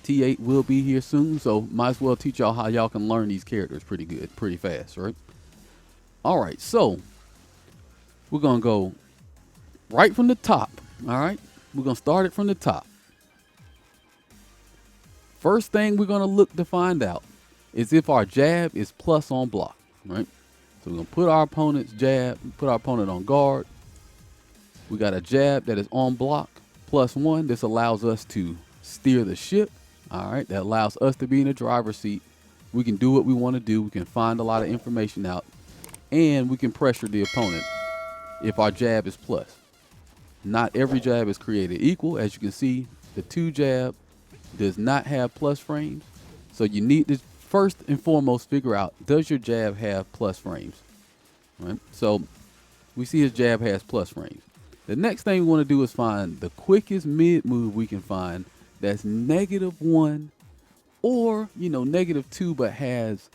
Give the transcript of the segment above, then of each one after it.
T8 will be here soon, so might as well teach y'all how y'all can learn these characters pretty good, pretty fast, right? All right, so we're going to go right from the top, all right? We're going to start it from the top. First thing we're going to look to find out is if our jab is plus on block, right? So we're going to put our opponent's jab, put our opponent on guard. We got a jab that is on block, +1. This allows us to steer the ship, all right? That allows us to be in the driver's seat. We can do what we want to do. We can find a lot of information out, and we can pressure the opponent if our jab is plus. Not every jab is created equal. As you can see, the 2 jab does not have plus frames. So you need to first and foremost figure out, does your jab have plus frames? Right? So we see his jab has plus frames. The next thing we want to do is find the quickest mid move we can find that's -1 or, -2, but has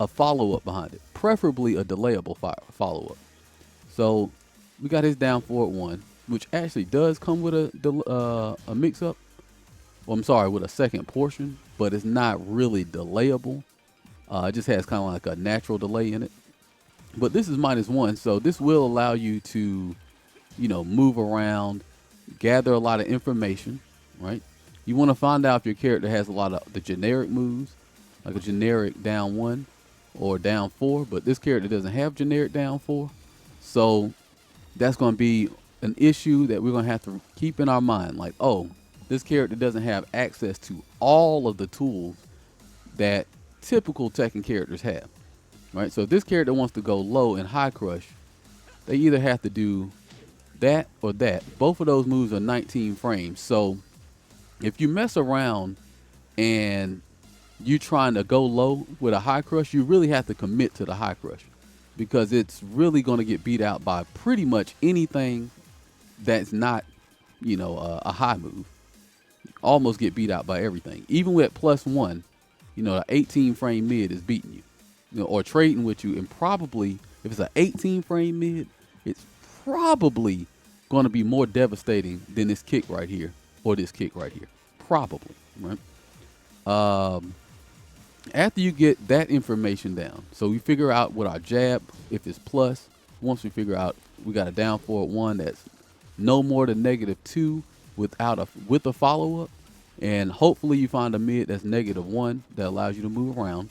a follow-up behind it, preferably a delayable follow-up. So we got his down forward 1, which actually does come with a mix-up. Well, I'm sorry, with a second portion, but it's not really delayable. It just has kind of like a natural delay in it. But this is -1, so this will allow you to, move around, gather a lot of information, right? You want to find out if your character has a lot of the generic moves, like a generic down 1 or down 4, but this character doesn't have generic down 4. So that's going to be an issue that we're going to have to keep in our mind. Like, oh, this character doesn't have access to all of the tools that typical Tekken characters have, right? So if this character wants to go low and high crush, they either have to do that or that. Both of those moves are 19 frames. So if you mess around and you trying to go low with a high crush, you really have to commit to the high crush, because it's really going to get beat out by pretty much anything that's not, a high move. Almost get beat out by everything. Even with +1, the 18 frame mid is beating you, or trading with you. And probably if it's an 18 frame mid, it's probably going to be more devastating than this kick right here or this kick right here. Probably, right? After you get that information down, so we figure out what our jab, if it's plus. Once we figure out we got a down forward 1 that's no more than -2 with a follow-up, and hopefully you find a mid that's -1 that allows you to move around.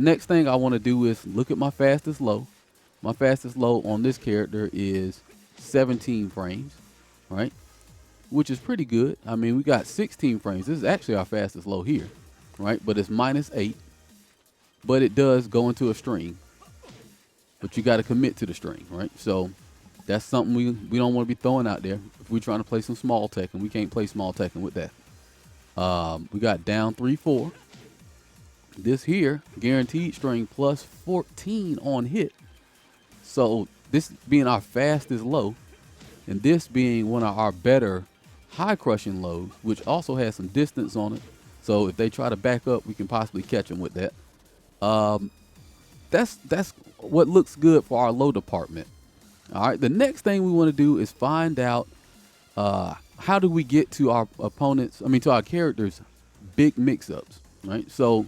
Next thing I want to do is look at my fastest low. My fastest low on this character is 17 frames, right? Which is pretty good. I mean, we got 16 frames. This is actually our fastest low here, right? But it's -8. But it does go into a string. But you got to commit to the string, right? So that's something we don't want to be throwing out there. If we're trying to play some small Tekken, we can't play small Tekken with that. We got down 3-4. This here, guaranteed string +14 on hit. So this being our fastest low, and this being one of our better high crushing lows, which also has some distance on it. So if they try to back up, we can possibly catch them with that. That's what looks good for our low department. All right, the next thing we want to do is find out how do we get to our to our characters' big mix-ups, right? So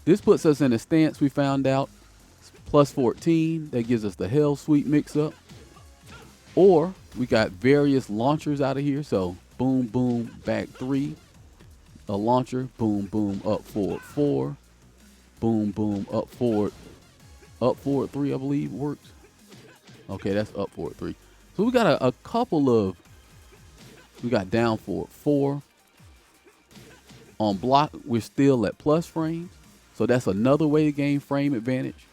this puts us in a stance we found out, +14. That gives us the Hell Sweep mix-up. Or we got various launchers out of here. So boom, boom, back 3. A launcher, boom, boom, up forward 4. Boom, boom, up forward 3, I believe works. Okay, that's up forward 3. So we got a couple of, we got down forward 4. On block, we're still at plus frames. So that's another way to gain frame advantage.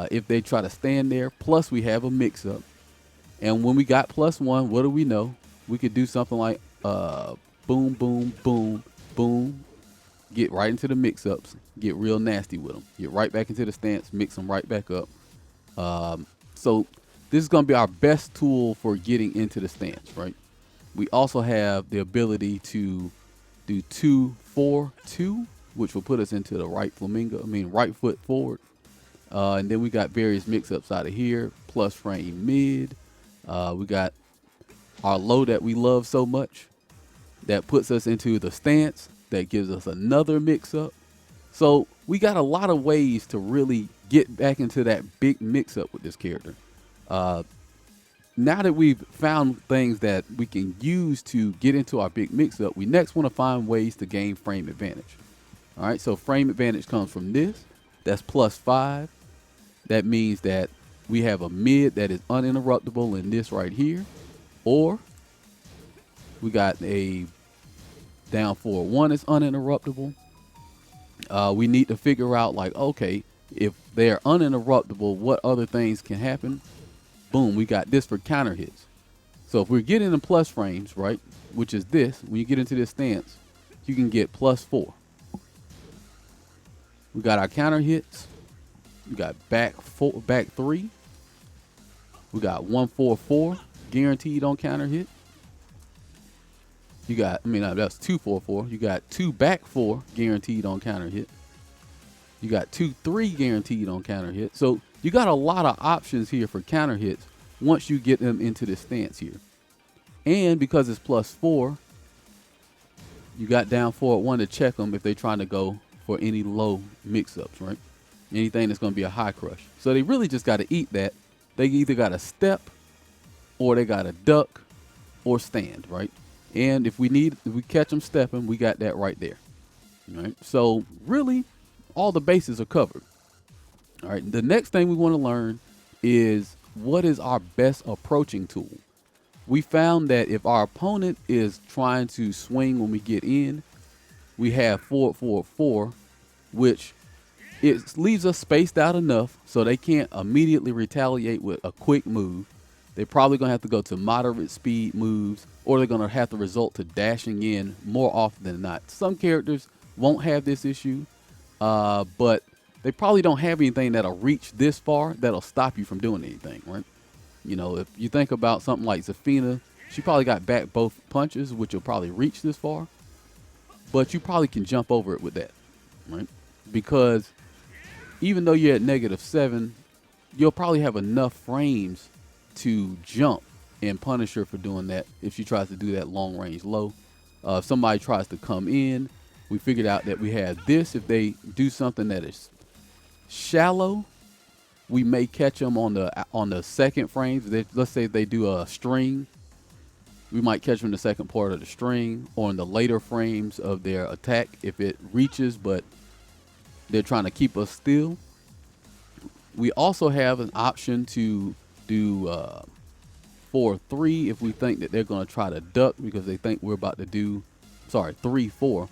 If they try to stand there, plus we have a mix-up. And when we got +1, what do we know? We could do something like boom, boom, boom, boom. Get right into the mix-ups. Get real nasty with them. Get right back into the stance. Mix them right back up. So this is going to be our best tool for getting into the stance, right? We also have the ability to do 2-4-2, which will put us into the right foot forward. And then we got various mix-ups out of here. Plus frame mid. We got our low that we love so much that puts us into the stance. that gives us another mix-up. So we got a lot of ways to really get back into that big mix-up with this character. Now that we've found things that we can use to get into our big mix-up, we next want to find ways to gain frame advantage. All right, so frame advantage comes from this. That's +5. That means that we have a mid that is uninterruptible in this right here, or we got a down forward 1 is uninterruptible. We need to figure out, like, okay, if they're uninterruptible, what other things can happen? Boom, we got this for counter hits. So if we're getting in plus frames, right, which is this, when you get into this stance, you can get +4. We got our counter hits. We got back 3. We got 144 guaranteed on counter hit. You got, that's 244. You got 2 back 4 guaranteed on counter hit. You got 2-3 guaranteed on counter hit. So you got a lot of options here for counter hits once you get them into this stance here. And because it's +4, you got down forward 1 to check them if they're trying to go for any low mix-ups, right? Anything that's going to be a high crush. So they really just got to eat that. They either got to step, or they got to duck, or stand, right? And if we catch them stepping, we got that right there. All right. So really, all the bases are covered. All right. The next thing we want to learn is, what is our best approaching tool? We found that if our opponent is trying to swing when we get in, we have 4-4-4, which it leaves us spaced out enough so they can't immediately retaliate with a quick move. They're probably going to have to go to moderate speed moves, or they're going to have to resort to dashing in more often than not. Some characters won't have this issue, but they probably don't have anything that'll reach this far that'll stop you from doing anything, right? You know, if you think about something like Zafina, she probably got back both punches, which will probably reach this far, but you probably can jump over it with that, right? Because even though you're at -7, you'll probably have enough frames to jump and punish her for doing that if she tries to do that long range low. If somebody tries to come in, we figured out that we have this. If they do something that is shallow, we may catch them on the second frames. Let's say they do a string, we might catch them in the second part of the string, or in the later frames of their attack if it reaches, but they're trying to keep us still. We also have an option to do 4-3 if we think that they're going to try to duck because they think we're about to do, 3-4.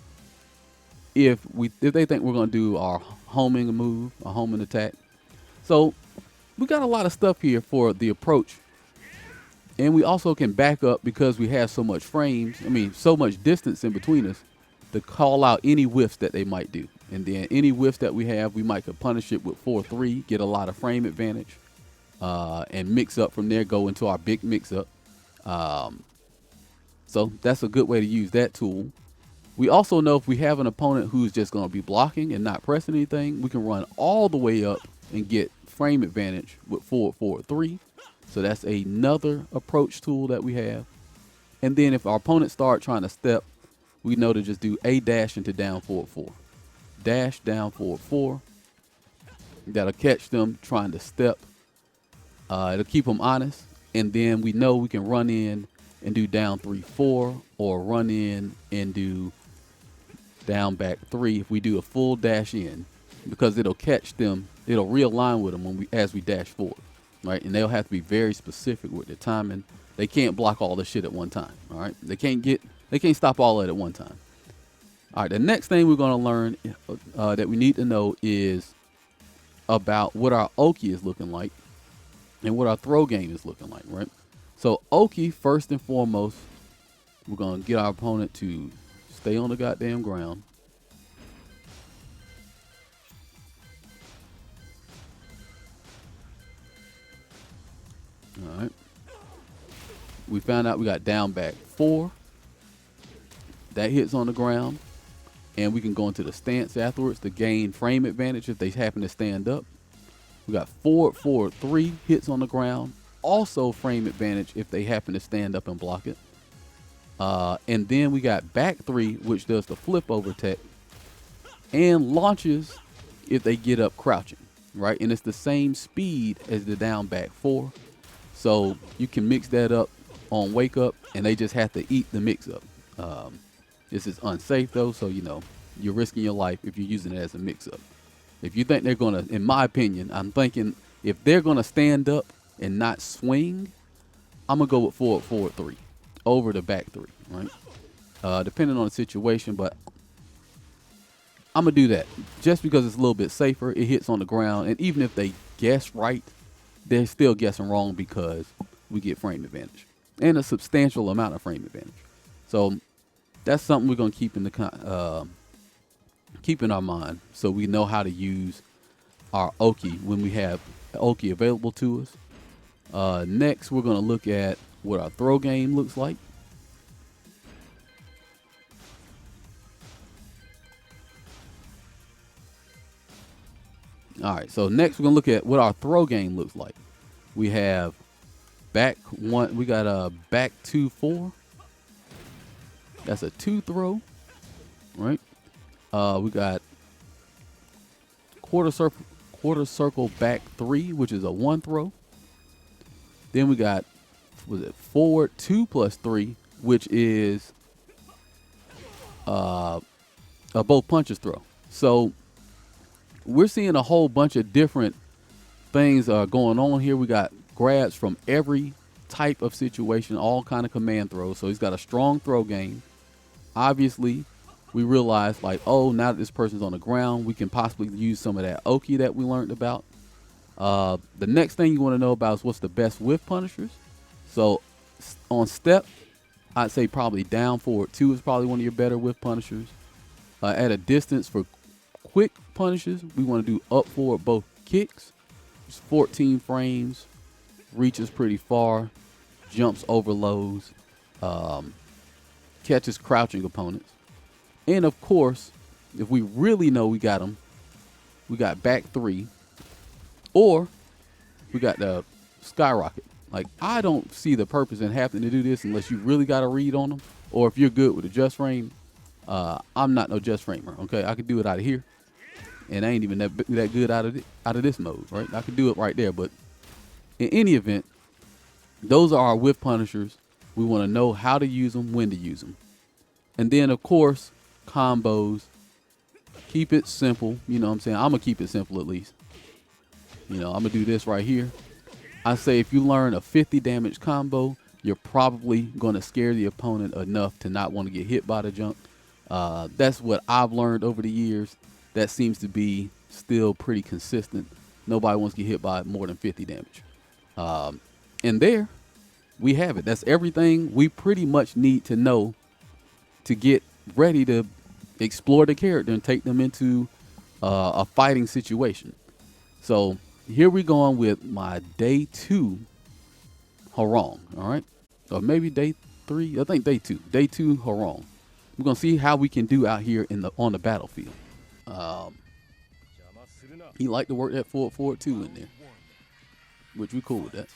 If they think we're going to do our homing move, a homing attack. So we got a lot of stuff here for the approach. And we also can back up because we have so much so much distance in between us to call out any whiffs that they might do. And then any whiffs that we have, we might could punish it with 4-3, get a lot of frame advantage, and mix up from there, go into our big mix up. So that's a good way to use that tool. We also know if we have an opponent who's just going to be blocking and not pressing anything, we can run all the way up and get frame advantage with 4-4-3. So that's another approach tool that we have. And then if our opponent start trying to step, we know to just do a dash into down 4-4. Dash down 4-4. That'll catch them trying to step. It'll keep them honest. And then we know we can run in and do down 3-4, or run in and do down back 3 if we do a full dash in, because it'll catch them. It'll realign with them as we dash forward, right? And they'll have to be very specific with their timing. They can't block all this shit at one time, all right? They can't stop all that at one time. All right, the next thing we're going to learn that we need to know is about what our Oki is looking like and what our throw game is looking like, right? So Oki, first and foremost, we're going to get our opponent to stay on the goddamn ground. All right. We found out we got down back 4. That hits on the ground. And we can go into the stance afterwards to gain frame advantage if they happen to stand up. We got 4-4-3 hits on the ground. Also frame advantage if they happen to stand up and block it. And then we got back 3, which does the flip over tech and launches if they get up crouching, right? And it's the same speed as the down back 4. So you can mix that up on wake up, and they just have to eat the mix up. This is unsafe though, so you know you're risking your life if you're using it as a mix up. If you think they're gonna, in my opinion, I'm thinking if they're gonna stand up and not swing, I'm gonna go with forward 3 over the back 3, right? Depending on the situation, but I'm gonna do that just because it's a little bit safer. It hits on the ground, and even if they guess right, they're still guessing wrong because we get frame advantage and a substantial amount of frame advantage. So that's something we're gonna keep in the keep in our mind, so we know how to use our Oki when we have Oki available to us. Next, we're gonna look at what our throw game looks like. All right, so next we're gonna look at what our throw game looks like. We have back 1. We got a back 2-4. That's a 2 throw, right? We got quarter circle back 3, which is a 1 throw. Then we got, was it forward 2 plus 3, which is a both punches throw. So we're seeing a whole bunch of different things going on here. We got grabs from every type of situation, all kind of command throws. So he's got a strong throw game. Obviously, we realize like, oh, now that this person's on the ground, we can possibly use some of that Oki that we learned about. The next thing you want to know about is what's the best whiff punishers. So on step, I'd say probably down forward 2 is probably one of your better whiff punishers. At a distance for quick punishes, we want to do up forward both kicks. It's 14 frames, reaches pretty far, jumps over lows, catches crouching opponents. And of course, if we really know we got them, we got back 3, or we got the skyrocket. Like, I don't see the purpose in having to do this unless you really got a read on them, or if you're good with a just frame. I'm not no just framer, okay? I could do it out of here, and I ain't even that good out of this mode, right? I could do it right there, but in any event, those are our whiff punishers. We want to know how to use them, when to use them. And then, of course, combos. Keep it simple. You know what I'm saying? I'm going to keep it simple at least. You know, I'm going to do this right here. I say if you learn a 50 damage combo, you're probably going to scare the opponent enough to not want to get hit by the junk. That's what I've learned over the years. That seems to be still pretty consistent. Nobody wants to get hit by more than 50 damage. And there we have it. That's everything we pretty much need to know to get ready to explore the character and take them into a fighting situation. So here we going with my day 2 Hwoarang, all right? Or maybe day 3. I think day 2. Day 2 Hwoarang. We're gonna see how we can do out here on the battlefield. He liked to work that forward 2 in there, which we cool with that.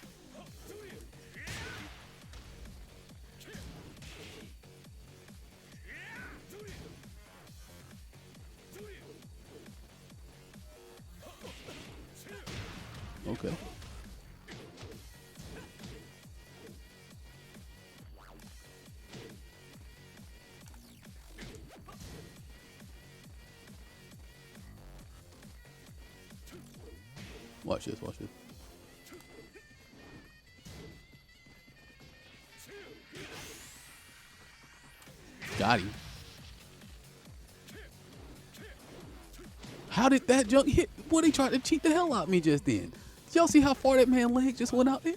Okay. Watch this, watch this. Got him. How did that junk hit? Boy, he tried to cheat the hell out of me just then. Did y'all see how far that man's leg just went out there?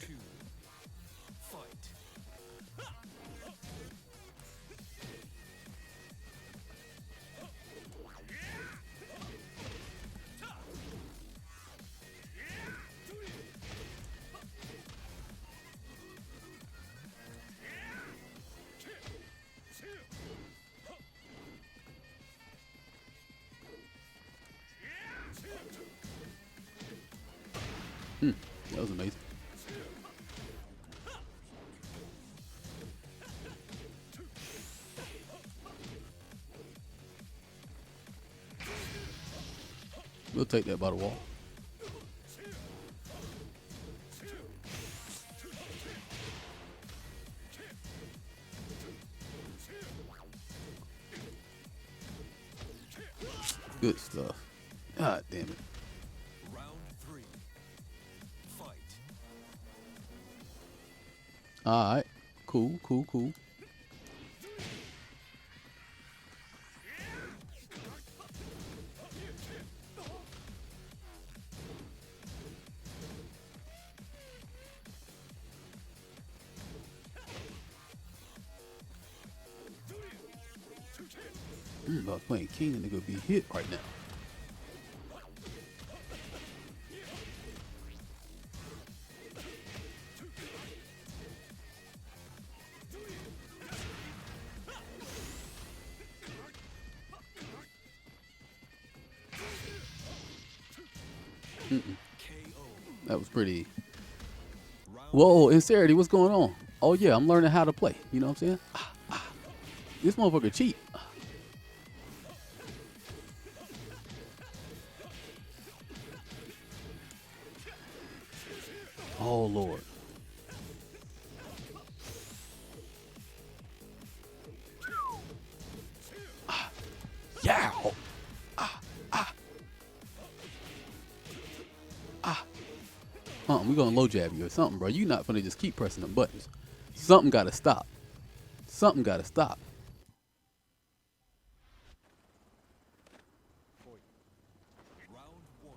That was amazing. take that by the wall. Good stuff. God damn it. Round 3. Fight. All right. Cool, cool, cool. If I was playing King, the nigga would be hit right now. That was pretty. Whoa, Sincerity, what's going on? Oh yeah, I'm learning how to play. You know what I'm saying? This motherfucker cheat. Oh Lord. Yeah. We're gonna low jab you or something, bro. You not gonna just keep pressing them buttons. Something gotta stop. Something gotta stop. Round 1.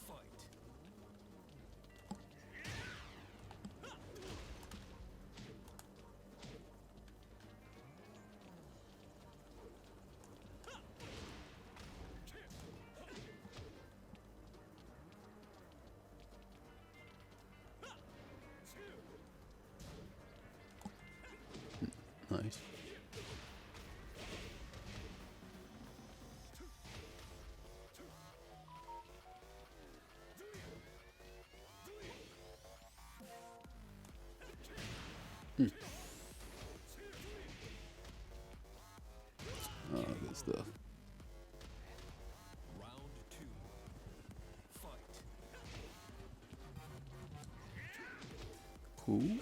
Fight. Nice. Oh, good stuff. Round 2. Fight. Cool.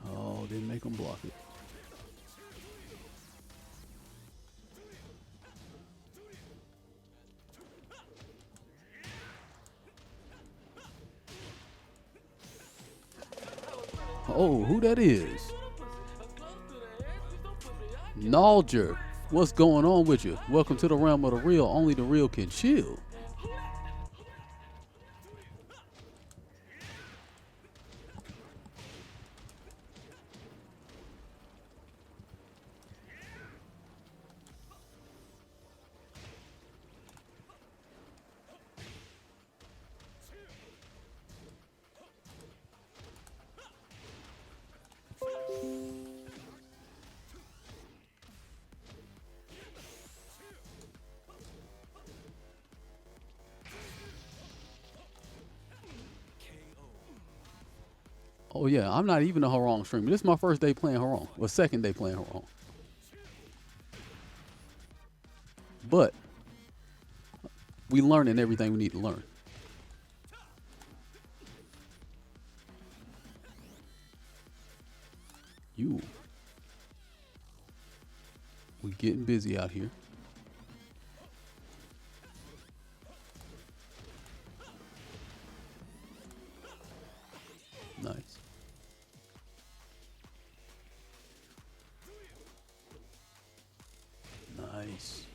Oh, didn't make him block it. Oh, who that is? Nalger. What's going on with you? Welcome to the realm of the real. Only the real can chill. Oh yeah, I'm not even a Hwoarang streamer. This is my first day playing Hwoarang, or second day playing Hwoarang. But we learning everything we need to learn. We getting busy out here. Nice. Nice.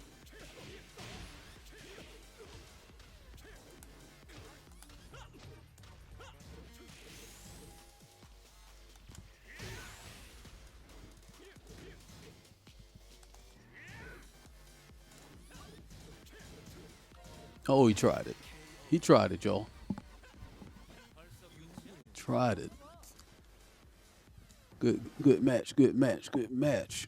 Oh, he tried it. He tried it, y'all. Tried it. Good match. Good match. Good match.